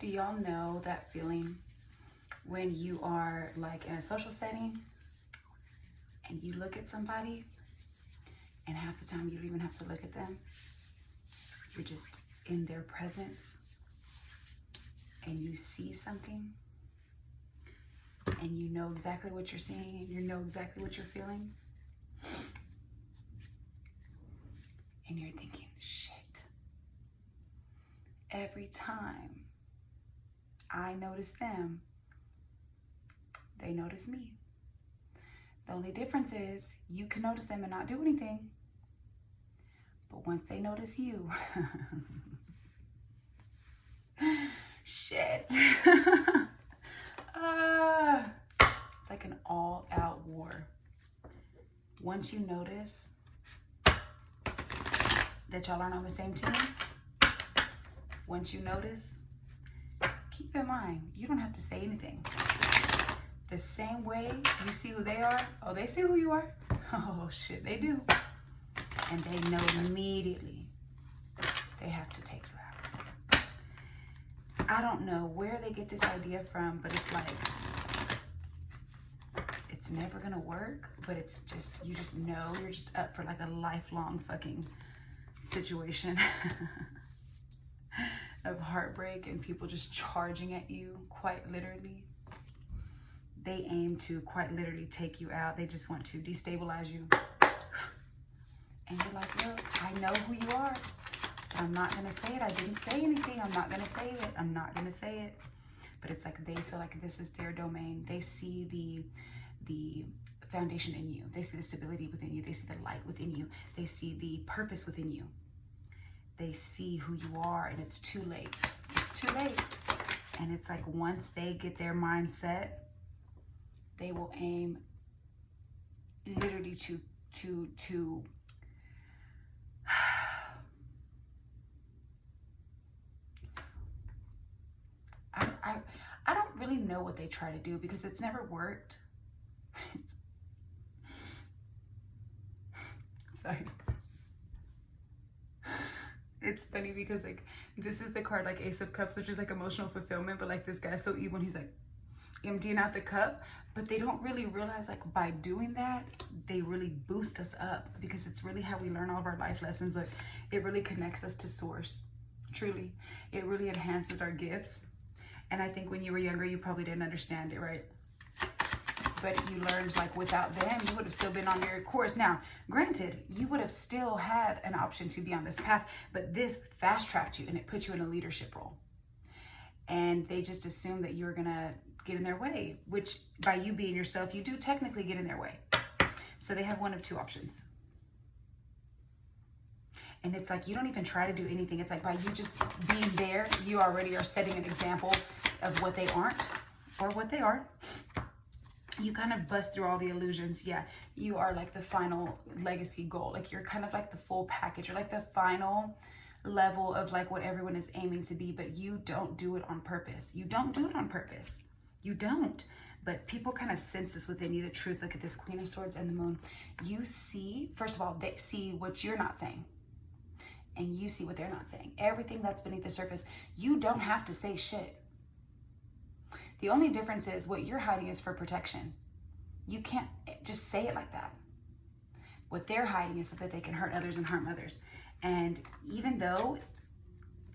Do y'all know that feeling when you are like in a social setting and you look at somebody and half the time you don't even have to look at them? You're just in their presence and you see something and you know exactly what you're seeing and you know exactly what you're feeling. And you're thinking, shit. Every time I notice them, they notice me. The only difference is you can notice them and not do anything. But once they notice you, shit. It's like an all-out war. Once you notice that y'all aren't on the same team, once you notice, keep in mind, you don't have to say anything. The same way you see who they are, oh, they see who you are. Oh, shit, they do. And they know immediately they have to take you out. I don't know where they get this idea from, but it's like, it's never gonna work, but it's just, you just know you're just up for like a lifelong fucking situation of heartbreak and people just charging at you, quite literally. They aim to quite literally take you out. They just want to destabilize you. And you're like, look, I know who you are. I'm not gonna say it. I didn't say anything. I'm not gonna say it. I'm not gonna say it. But it's like they feel like this is their domain. They see the foundation in you. They see the stability within you. They see the light within you. They see the purpose within you. They see who you are, and it's too late. It's too late. And it's like once they get their mindset, they will aim literally to I don't really know what they try to do because it's never worked. Sorry. It's funny because like this is the card like Ace of Cups, which is like emotional fulfillment, but like this guy's so evil and he's like emptying out the cup, but they don't really realize like by doing that they really boost us up because it's really how we learn all of our life lessons. Like it really connects us to source. Truly, it really enhances our gifts. And I think when you were younger you probably didn't understand it, right? But you learned like without them you would have still been on your course. Now granted, you would have still had an option to be on this path, but this fast-tracked you and it put you in a leadership role. And they just assumed that you were gonna get in their way, which by you being yourself, you do technically get in their way. So they have one of two options. And it's like, you don't even try to do anything. It's like by you just being there, you already are setting an example of what they aren't or what they are. You kind of bust through all the illusions. Yeah, you are like the final legacy goal. Like you're kind of like the full package. You're like the final level of like what everyone is aiming to be, but you don't do it on purpose. You don't do it on purpose. You don't. But people kind of sense this within you, the truth. Look at this Queen of Swords and the Moon. You see, first of all, they see what you're not saying. And you see what they're not saying. Everything that's beneath the surface. You don't have to say shit. The only difference is what you're hiding is for protection. You can't just say it like that. What they're hiding is so that they can hurt others and harm others. And even though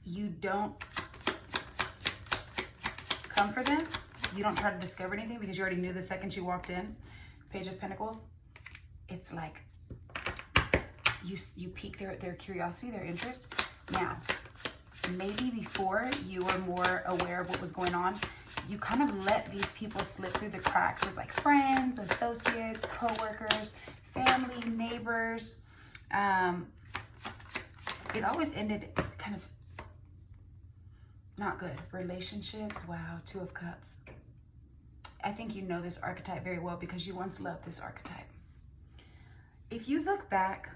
you don't come for them, you don't try to discover anything because you already knew the second you walked in, Page of Pentacles, it's like you pique their curiosity, their interest. Now, maybe before you were more aware of what was going on, you kind of let these people slip through the cracks as like friends, associates, co-workers, family, neighbors. It always ended kind of not good. Relationships, wow, Two of Cups. I think you know this archetype very well because you once loved this archetype. If you look back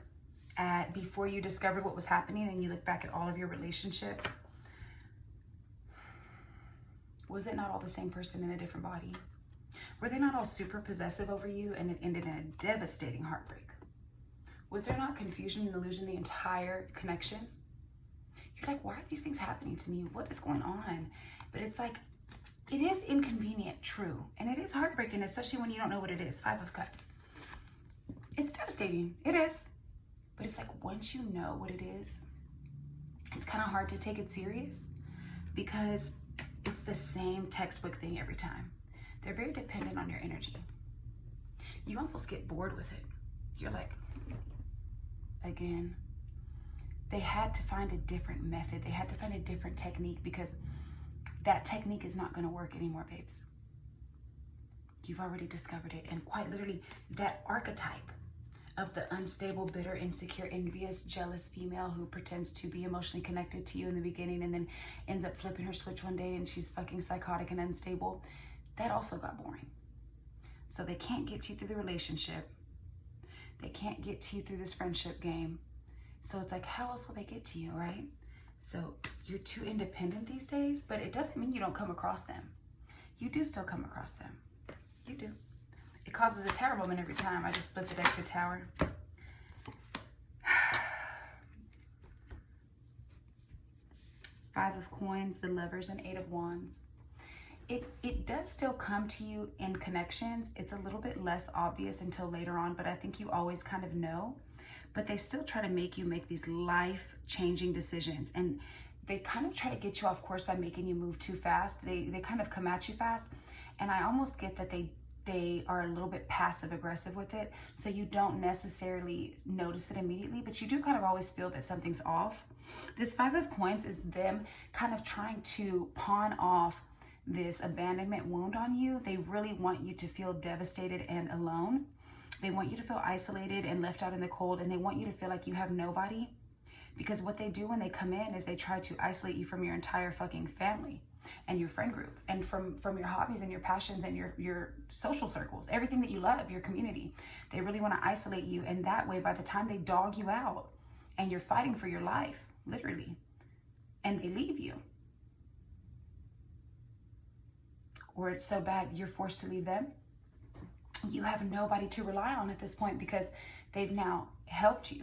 at before you discovered what was happening and you look back at all of your relationships, was it not all the same person in a different body? Were they not all super possessive over you and it ended in a devastating heartbreak? Was there not confusion and illusion the entire connection? You're like, why are these things happening to me? What is going on? But it's like, it is inconvenient, true. And it is heartbreaking, especially when you don't know what it is. 5 of Cups. It's devastating. It is. But it's like, once you know what it is, it's kind of hard to take it serious because it's the same textbook thing every time. They're very dependent on your energy. You almost get bored with it. You're like, again. They had to find a different method. They had to find a different technique because that technique is not going to work anymore, babes. You've already discovered it. And quite literally, that archetype of the unstable, bitter, insecure, envious, jealous female who pretends to be emotionally connected to you in the beginning and then ends up flipping her switch one day and she's fucking psychotic and unstable, that also got boring. So they can't get to you through the relationship. They can't get to you through this friendship game. So it's like, how else will they get to you, right? So you're too independent these days, but it doesn't mean you don't come across them. You do still come across them. You do. It causes a tower moment every time. I just split the deck to tower. Five of Coins, the Lovers, and 8 of Wands. It does still come to you in connections. It's a little bit less obvious until later on, but I think you always kind of know. But they still try to make you make these life-changing decisions. And they kind of try to get you off course by making you move too fast. They kind of come at you fast. And I almost get that they are a little bit passive-aggressive with it. So you don't necessarily notice it immediately, but you do kind of always feel that something's off. This 5 of Coins is them kind of trying to pawn off this abandonment wound on you. They really want you to feel devastated and alone. They want you to feel isolated and left out in the cold, and they want you to feel like you have nobody. Because what they do when they come in is they try to isolate you from your entire fucking family and your friend group and from your hobbies and your passions and your social circles, everything that you love, your community. They really want to isolate you, and that way, by the time they dog you out and you're fighting for your life, literally, and they leave you, or it's so bad you're forced to leave them, you have nobody to rely on at this point because they've now helped you.